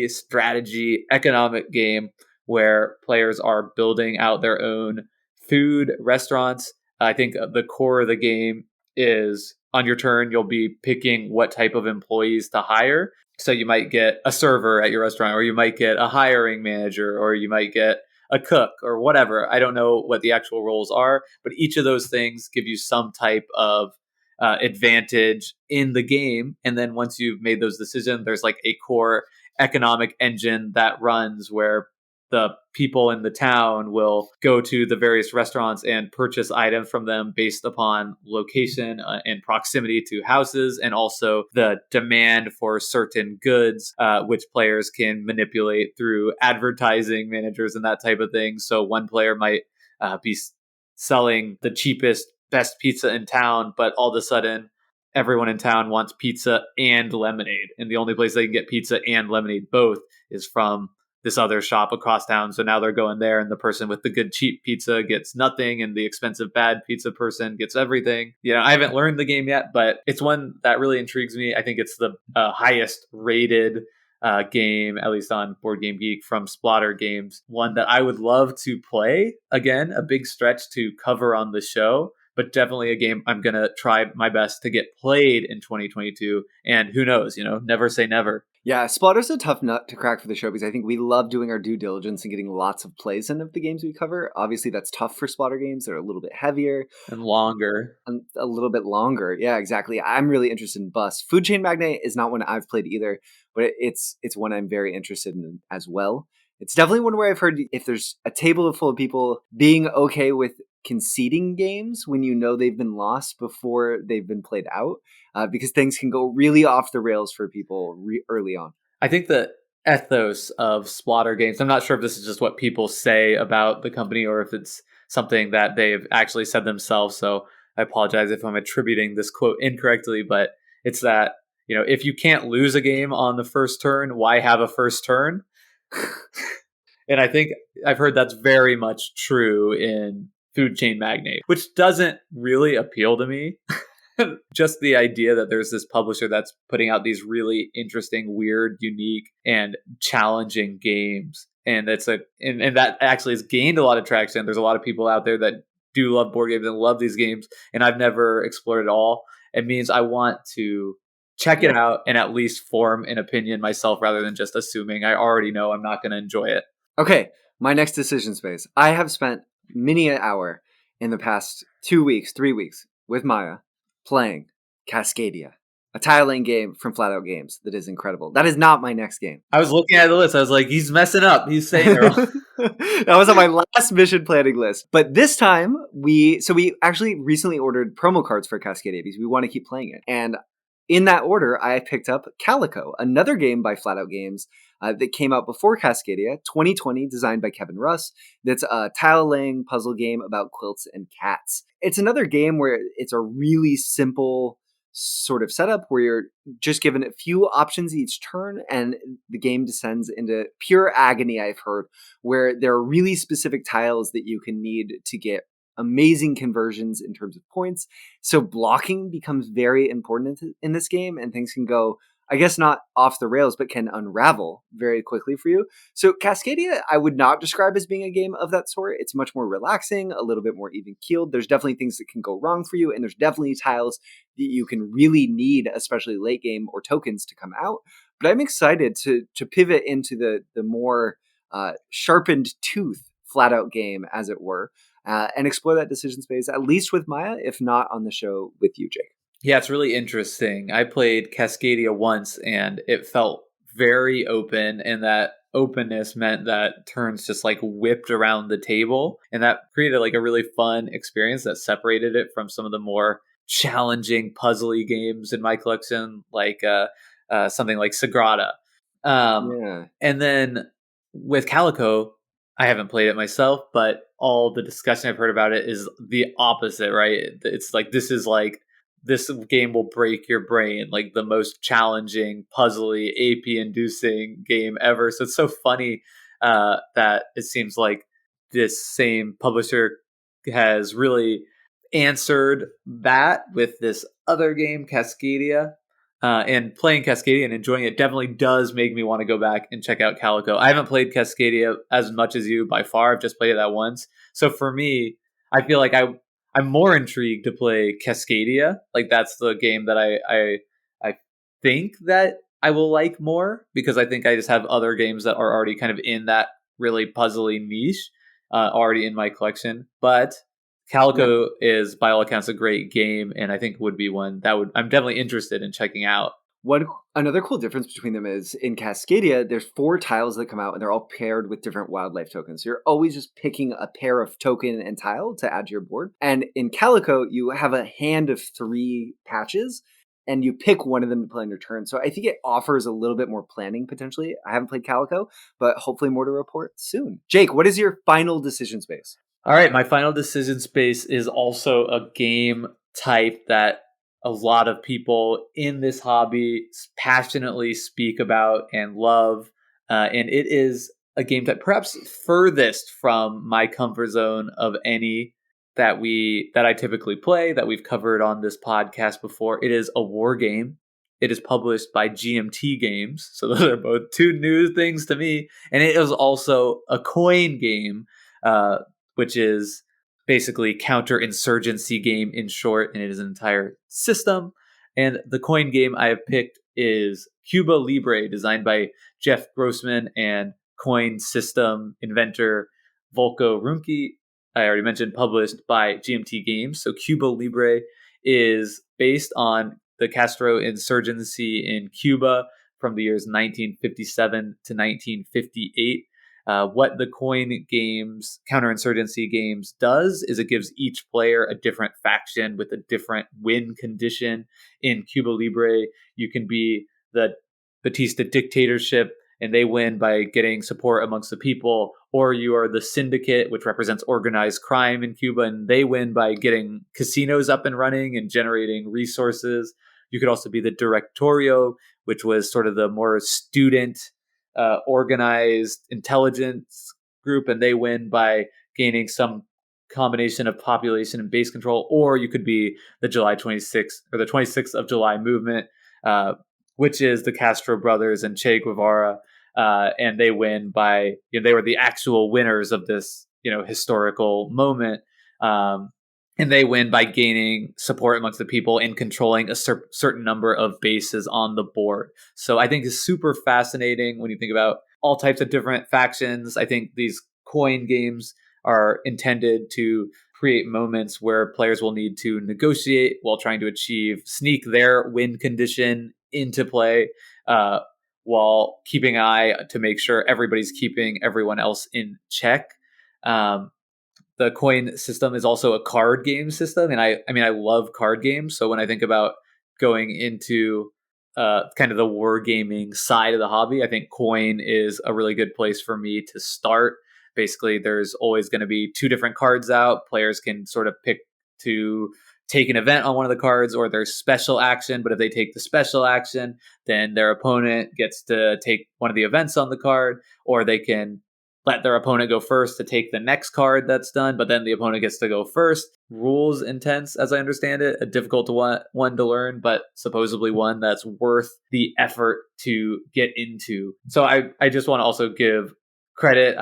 strategy economic game where players are building out their own food restaurants. I think the core of the game is on your turn, you'll be picking what type of employees to hire. So you might get a server at your restaurant, or you might get a hiring manager, or you might get a cook or whatever. I don't know what the actual roles are, but each of those things give you some type of advantage in the game. And then once you've made those decisions, there's like a core economic engine that runs where the people in the town will go to the various restaurants and purchase items from them based upon location and proximity to houses, and also the demand for certain goods, which players can manipulate through advertising managers and that type of thing. So one player might be selling the cheapest, best pizza in town, but all of a sudden everyone in town wants pizza and lemonade. And the only place they can get pizza and lemonade both is from this other shop across town. So now they're going there, and the person with the good cheap pizza gets nothing, and the expensive bad pizza person gets everything. I haven't learned the game yet, but it's one that really intrigues me. I think it's the highest rated game, at least on Board Game Geek, from Splatter Games. One that I would love to play. Again, a big stretch to cover on the show, but definitely a game I'm going to try my best to get played in 2022. And who knows, never say never. Yeah, Splatter's a tough nut to crack for the show because I think we love doing our due diligence and getting lots of plays in of the games we cover. Obviously, that's tough for Splatter games. They're a little bit heavier. And longer. And a little bit longer. Yeah, exactly. I'm really interested in Bus. Food Chain Magnate is not one I've played either, but it's one I'm very interested in as well. It's definitely one where I've heard if there's a table full of people being okay with conceding games when they've been lost before they've been played out, because things can go really off the rails for people early on. I think the ethos of Splatter Games, I'm not sure if this is just what people say about the company or if it's something that they've actually said themselves, so I apologize if I'm attributing this quote incorrectly, but it's that, if you can't lose a game on the first turn, why have a first turn? And I think I've heard that's very much true in Food Chain Magnate, which doesn't really appeal to me. Just the idea that there's this publisher that's putting out these really interesting, weird, unique, and challenging games. And and that actually has gained a lot of traction. There's a lot of people out there that do love board games and love these games, and I've never explored it all. It means I want to check it out and at least form an opinion myself rather than just assuming I already know I'm not going to enjoy it. Okay, my next decision space. I have spent many an hour in the past 2 weeks, 3 weeks with Maya playing Cascadia, a tile-laying game from Flat Out Games that is incredible. That is not my next game. I was looking at the list. I was like, he's messing up. He's saying it wrong. That was on my last mission planning list. But this time, we actually recently ordered promo cards for Cascadia because we want to keep playing it. And in that order, I picked up Calico, another game by Flat Out Games that came out before Cascadia, 2020, designed by Kevin Russ. That's a tile-laying puzzle game about quilts and cats. It's another game where it's a really simple sort of setup where you're just given a few options each turn, and the game descends into pure agony, I've heard, where there are really specific tiles that you can need to get amazing conversions in terms of points. So blocking becomes very important in this game, and things can go, I guess, not off the rails, but can unravel very quickly for you. So Cascadia, I would not describe as being a game of that sort. It's much more relaxing, a little bit more even-keeled. There's definitely things that can go wrong for you, and there's definitely tiles that you can really need, especially late game, or tokens to come out. But I'm excited to pivot into the more sharpened tooth flat-out game, as it were, and explore that decision space, at least with Maya, if not on the show with you, Jake. Yeah, it's really interesting. I played Cascadia once, and it felt very open, and that openness meant that turns just like whipped around the table, and that created like a really fun experience that separated it from some of the more challenging puzzly games in my collection, like something like Sagrada. And then with Calico, I haven't played it myself, but all the discussion I've heard about it is the opposite, right? It's like this game will break your brain, like the most challenging, puzzly, AP-inducing game ever. So it's so funny that it seems like this same publisher has really answered that with this other game, Cascadia. And playing Cascadia and enjoying it definitely does make me want to go back and check out Calico. I haven't played Cascadia as much as you by far. I've just played it that once. So for me, I feel like I'm more intrigued to play Cascadia. Like that's the game that I think that I will like more, because I think I just have other games that are already kind of in that really puzzly niche already in my collection. But Calico is, by all accounts, a great game, and I think would be one that I'm definitely interested in checking out. One Another cool difference between them is in Cascadia, there's 4 tiles that come out and they're all paired with different wildlife tokens. So you're always just picking a pair of token and tile to add to your board. And in Calico, you have a hand of 3 patches and you pick one of them to play on your turn. So I think it offers a little bit more planning potentially. I haven't played Calico, but hopefully more to report soon. Jake, what is your final decision space? All right, my final decision space is also a game type that a lot of people in this hobby passionately speak about and love. And it is a game type perhaps furthest from my comfort zone of any that I typically play, that we've covered on this podcast before. It is a war game. It is published by GMT Games. So those are both two new things to me. And it is also a coin game, which is basically counterinsurgency game in short, and it is an entire system. And the coin game I have picked is Cuba Libre, designed by Jeff Grossman and coin system inventor Volko Runke. I already mentioned published by GMT Games. So Cuba Libre is based on the Castro insurgency in Cuba from the years 1957 to 1958. What the coin games, counterinsurgency games, does is it gives each player a different faction with a different win condition. In Cuba Libre, you can be the Batista dictatorship, and they win by getting support amongst the people, or you are the syndicate, which represents organized crime in Cuba, and they win by getting casinos up and running and generating resources. You could also be the Directorio, which was sort of the more student organized intelligence group, and they win by gaining some combination of population and base control. Or you could be the July 26th or the 26th of July movement, which is the Castro brothers and Che Guevara, and they win by, they were the actual winners of this historical moment. And they win by gaining support amongst the people and controlling a certain number of bases on the board. So I think it's super fascinating when you think about all types of different factions. I think these coin games are intended to create moments where players will need to negotiate while trying to sneak their win condition into play, while keeping an eye to make sure everybody's keeping everyone else in check. The coin system is also a card game system, and I love card games. So when I think about going into kind of the wargaming side of the hobby, I think coin is a really good place for me to start. Basically, there's always going to be 2 different cards out. Players can sort of pick to take an event on one of the cards, or their special action. But if they take the special action, then their opponent gets to take one of the events on the card, or they can let their opponent go first to take the next card that's done, but then the opponent gets to go first. Rules intense, as I understand it, a difficult one to learn, but supposedly one that's worth the effort to get into. So I just want to also give credit.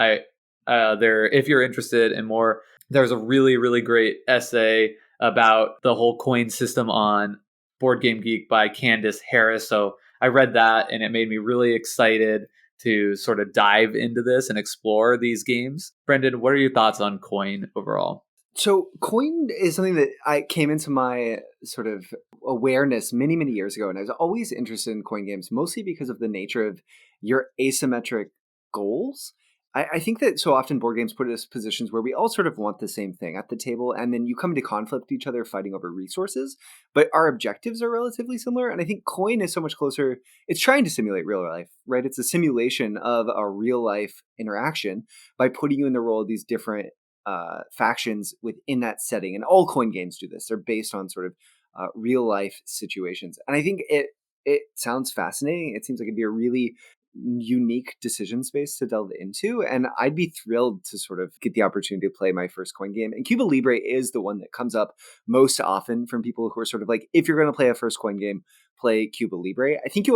If you're interested in more, there's a really, really great essay about the whole coin system on Board Game Geek by Candace Harris. So I read that and it made me really excited to sort of dive into this and explore these games. Brendan, what are your thoughts on coin overall? So coin is something that I came into my sort of awareness many, many years ago. And I was always interested in coin games, mostly because of the nature of your asymmetric goals. I think that so often board games put us in positions where we all sort of want the same thing at the table, and then you come into conflict with each other fighting over resources, but our objectives are relatively similar. And I think coin is so much closer. It's trying to simulate real life, right? It's a simulation of a real life interaction by putting you in the role of these different factions within that setting. And all coin games do this. They're based on sort of real life situations. And I think it sounds fascinating. It seems like it'd be a really unique decision space to delve into, and I'd be thrilled to sort of get the opportunity to play my first coin game. And Cuba Libre is the one that comes up most often from people who are sort of like, if you're going to play a first coin game, play Cuba Libre. I think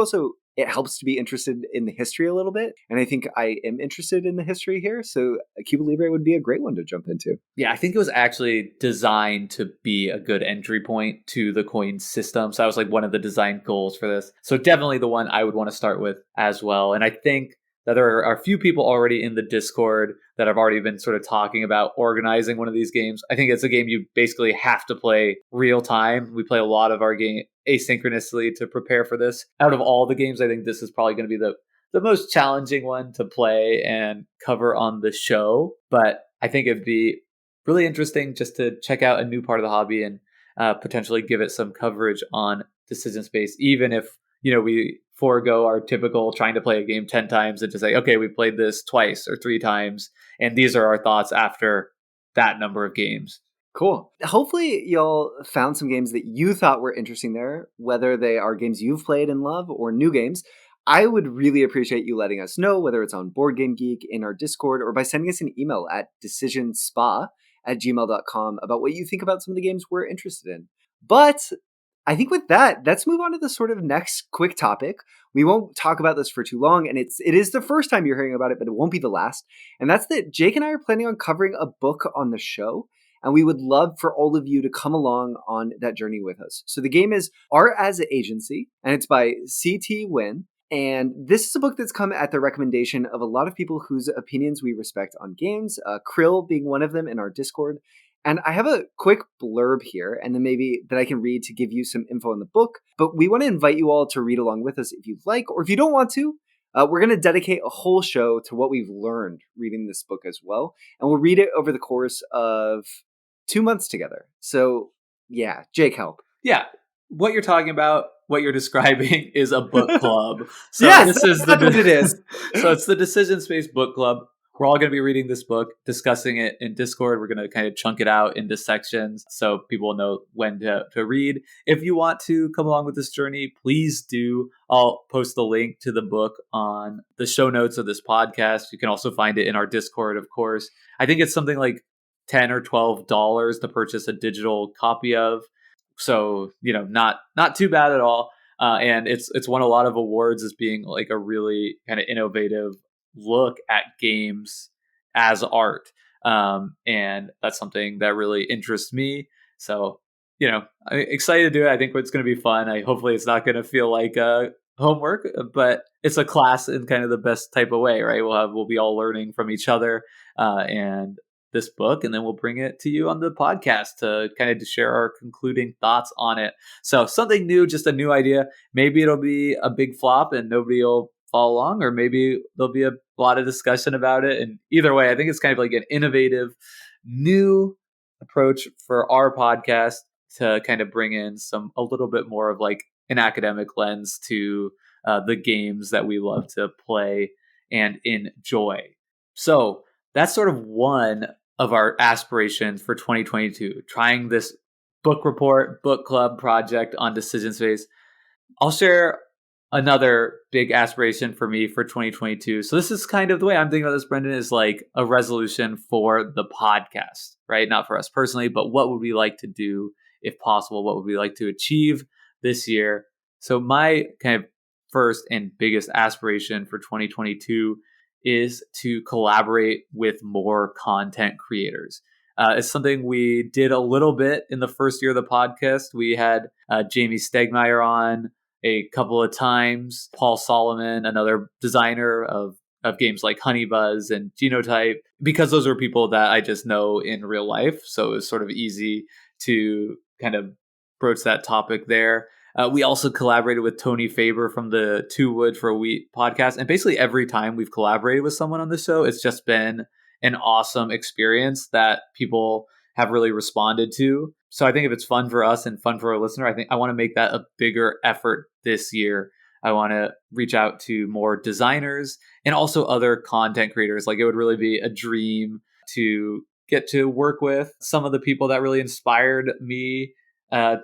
it helps to be interested in the history a little bit, and I think I am interested in the history here, so Cuba Libre would be a great one to jump into. Yeah, I think it was actually designed to be a good entry point to the coin system. So that was like one of the design goals for this. So definitely the one I would want to start with as well. And I think that there are a few people already in the Discord that have already been sort of talking about organizing one of these games. I think it's a game you basically have to play real time. We play a lot of our game asynchronously to prepare for this. Out of all the games, I think this is probably going to be the most challenging one to play and cover on the show. But I think it'd be really interesting just to check out a new part of the hobby and potentially give it some coverage on Decision Space, even if we forego our typical trying to play a game 10 times and to say, okay, we played this twice or 3 times, and these are our thoughts after that number of games. Cool. Hopefully y'all found some games that you thought were interesting there, whether they are games you've played and love or new games. I would really appreciate you letting us know, whether it's on Board Game Geek, in our Discord, or by sending us an email at decisionspa@gmail.com about what you think about some of the games we're interested in. But I think with that, let's move on to the sort of next quick topic. We won't talk about this for too long, and it is the first time you're hearing about it, but it won't be the last. And that's that Jake and I are planning on covering a book on the show, and we would love for all of you to come along on that journey with us. So the game is Art as Agency, and it's by C.T. Wynn. And this is a book that's come at the recommendation of a lot of people whose opinions we respect on games, Krill being one of them in our Discord. And I have a quick blurb here, and then maybe that I can read to give you some info on the book. But we want to invite you all to read along with us if you'd like, or if you don't want to, we're going to dedicate a whole show to what we've learned reading this book as well. And we'll read it over the course of 2 months together. So yeah, Jake, help. Yeah. What you're talking about, what you're describing is a book club. So yes, this is that's what it is. So it's the Decision Space Book Club. We're all going to be reading this book, discussing it in Discord. We're going to kind of chunk it out into sections so people know when to read. If you want to come along with this journey, please do. I'll post the link to the book on the show notes of this podcast. You can also find it in our Discord, of course. I think it's something like $10 or $12 to purchase a digital copy of. So, not too bad at all. And it's won a lot of awards as being like a really kind of innovative look at games as art. And that's something that really interests me. So, I'm excited to do it. I think it's going to be fun. Hopefully it's not going to feel like homework, but it's a class in kind of the best type of way, right? We'll be all learning from each other and this book, and then we'll bring it to you on the podcast to kind of share our concluding thoughts on it. So something new, just a new idea. Maybe it'll be a big flop and nobody will follow along, or maybe there'll be a lot of discussion about it. And either way, I think it's kind of like an innovative new approach for our podcast to kind of bring in a little bit more of like an academic lens to the games that we love to play and enjoy. So that's sort of one of our aspirations for 2022, trying this book report, book club project on Decision Space. I'll share another big aspiration for me for 2022. So this is kind of the way I'm thinking about this, Brendan, is like a resolution for the podcast, right? Not for us personally, but what would we like to do if possible? What would we like to achieve this year? So my kind of first and biggest aspiration for 2022 is to collaborate with more content creators. It's something we did a little bit in the first year of the podcast. We had Jamie Stegmeyer on a couple of times, Paul Solomon, another designer of games like Honeybuzz and Genotype, because those are people that I just know in real life. So it was sort of easy to kind of broach that topic there. We also collaborated with Tony Faber from the Two Wood for a Wheat podcast. And basically every time we've collaborated with someone on the show, it's just been an awesome experience that people have really responded to. So I think if it's fun for us and fun for our listener, I think I want to make that a bigger effort this year. I want to reach out to more designers and also other content creators. Like it would really be a dream to get to work with some of the people that really inspired me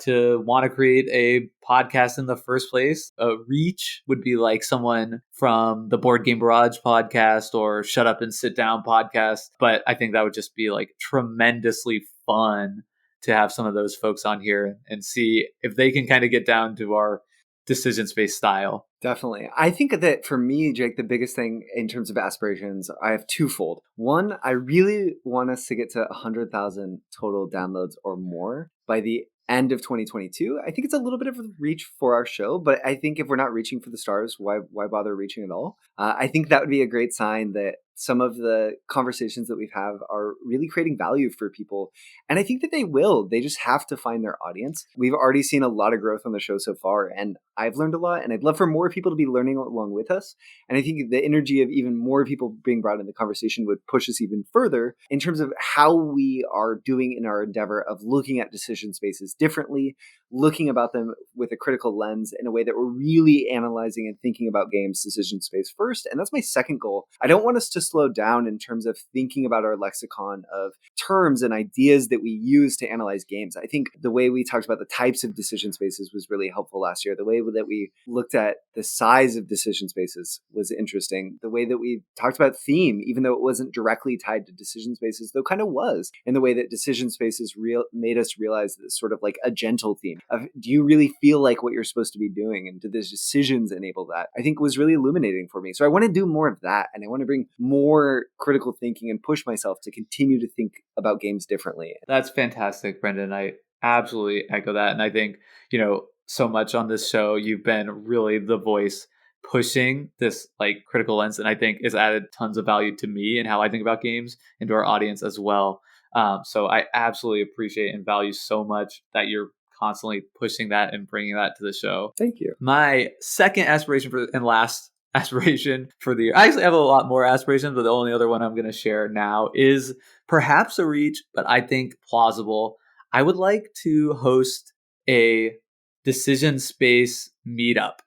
to want to create a podcast in the first place. Reach would be like someone from the Board Game Barrage podcast or Shut Up and Sit Down podcast. But I think that would just be like tremendously fun to have some of those folks on here and see if they can kind of get down to our Decision Space style. Definitely. I think that for me, Jake, the biggest thing in terms of aspirations, I have twofold. One, I really want us to get to 100,000 total downloads or more by the end of 2022. I think it's a little bit of a reach for our show, but I think if we're not reaching for the stars, why bother reaching at all? I think that would be a great sign that some of the conversations that we have are really creating value for people. And I think that they will. They just have to find their audience. We've already seen a lot of growth on the show so far, and I've learned a lot, and I'd love for more people to be learning along with us. And I think the energy of even more people being brought in the conversation would push us even further in terms of how we are doing in our endeavor of looking at decision spaces differently, looking about them with a critical lens in a way that we're really analyzing and thinking about games decision space first. And that's my second goal. I don't want us to slow down in terms of thinking about our lexicon of terms and ideas that we use to analyze games. I think the way we talked about the types of decision spaces was really helpful last year. The way that we looked at the size of decision spaces was interesting. The way that we talked about theme, even though it wasn't directly tied to decision spaces, though kind of was, in the way that decision spaces made us realize that it's sort of like a gentle theme of, do you really feel like what you're supposed to be doing? And do the decisions enable that? I think was really illuminating for me. So I want to do more of that. And I want to bring more critical thinking and push myself to continue to think about games differently. That's fantastic, Brendan. I absolutely echo that. And I think, so much on this show, you've been really the voice pushing this like critical lens, and I think has added tons of value to me and how I think about games and to our audience as well. So I absolutely appreciate and value so much that you're constantly pushing that and bringing that to the show. Thank you. My second aspiration and last aspiration for the year. I actually have a lot more aspirations, but the only other one I'm going to share now is perhaps a reach, but I think plausible. I would like to host a decision space meetup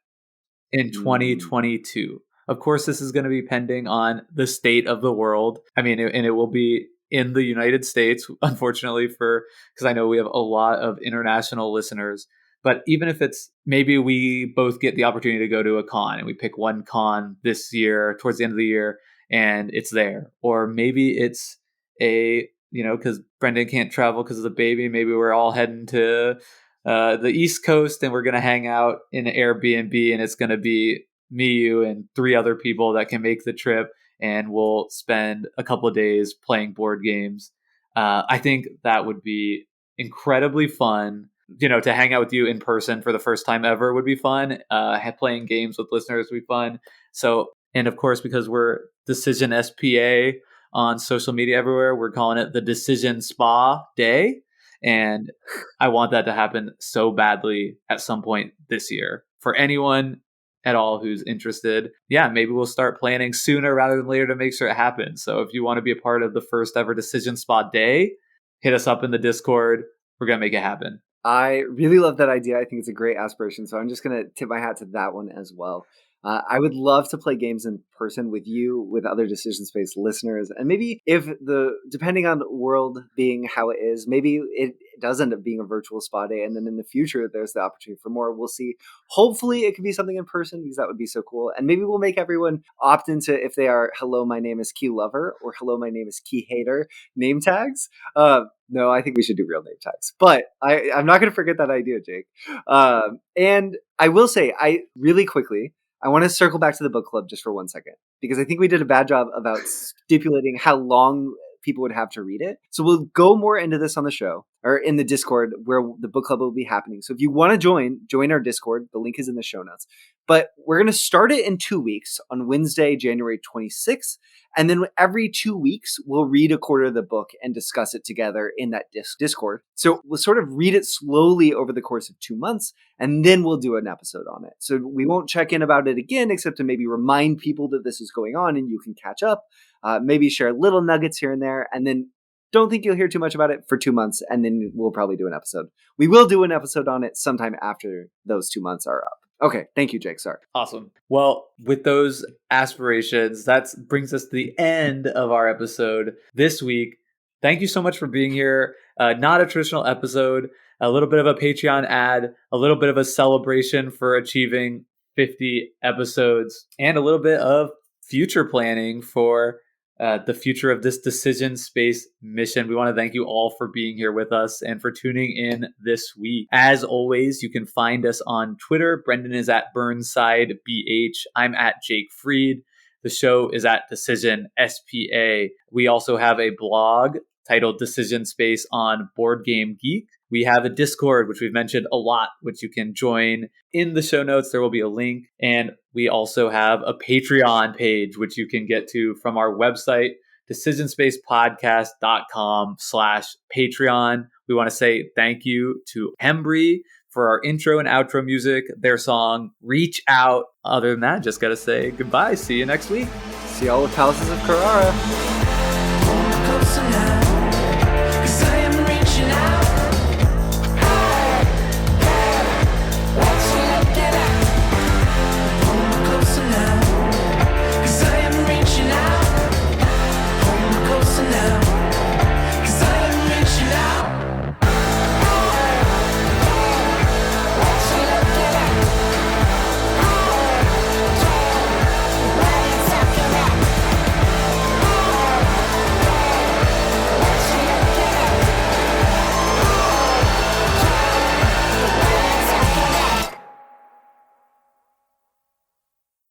in 2022. Of course, this is going to be pending on the state of the world. I mean, and it will be in the United States, unfortunately, because I know we have a lot of international listeners. But even if it's maybe we both get the opportunity to go to a con and we pick one con this year towards the end of the year and it's there, or maybe it's because Brendan can't travel because of the baby. Maybe we're all heading to the East Coast and we're going to hang out in an Airbnb, and it's going to be me, you, and 3 other people that can make the trip. And we'll spend a couple of days playing board games. I think that would be incredibly fun. To hang out with you in person for the first time ever would be fun. Playing games with listeners would be fun. So, and of course, because we're Decision SPA on social media everywhere, we're calling it the Decision Spa Day. And I want that to happen so badly at some point this year. For anyone at all who's interested, maybe we'll start planning sooner rather than later to make sure it happens. So if you want to be a part of the first ever Decision Spa Day, hit us up in the Discord. We're going to make it happen. I really love that idea. I think it's a great aspiration. So I'm just going to tip my hat to that one as well. I would love to play games in person with you, with other Decision Space listeners. And maybe depending on the world being how it is, maybe it does end up being a virtual spa day. And then in the future, there's the opportunity for more. We'll see. Hopefully it could be something in person, because that would be so cool. And maybe we'll make everyone opt into, if they are, hello, my name is Key Lover, or hello, my name is Key Hater name tags. No, I think we should do real name tags. But I'm not going to forget that idea, Jake. And I will say, I want to circle back to the book club just for 1 second, because I think we did a bad job about stipulating how long people would have to read it. So we'll go more into this on the show, or in the Discord where the book club will be happening. So if you want to join our Discord. The link is in the show notes. But we're going to start it in 2 weeks on Wednesday, January 26th. And then every 2 weeks, we'll read a quarter of the book and discuss it together in that Discord. So we'll sort of read it slowly over the course of 2 months, and then we'll do an episode on it. So we won't check in about it again, except to maybe remind people that this is going on and you can catch up, maybe share little nuggets here and there, and then don't think you'll hear too much about it for 2 months, and then we'll probably do an episode. We will do an episode on it sometime after those 2 months are up. Okay, thank you, Jake. Sorry. Awesome. Well, with those aspirations, that brings us to the end of our episode this week. Thank you so much for being here. Not a traditional episode, a little bit of a Patreon ad, a little bit of a celebration for achieving 50 episodes, and a little bit of future planning for the future of this Decision Space mission. We want to thank you all for being here with us and for tuning in this week. As always, you can find us on Twitter. Brendan is at Burnside_BH. I'm at Jake Freed. The show is at Decision SPA. We also have a blog titled Decision Space on Board Game Geek. We have a Discord, which we've mentioned a lot, which you can join. In the show notes, there will be a link. And we also have a Patreon page, which you can get to from our website, decisionspacepodcast.com/Patreon. We want to say thank you to Embry for our intro and outro music, their song Reach Out. Other than that, just got to say goodbye. See you next week. See y'all with Palaces of Carrara.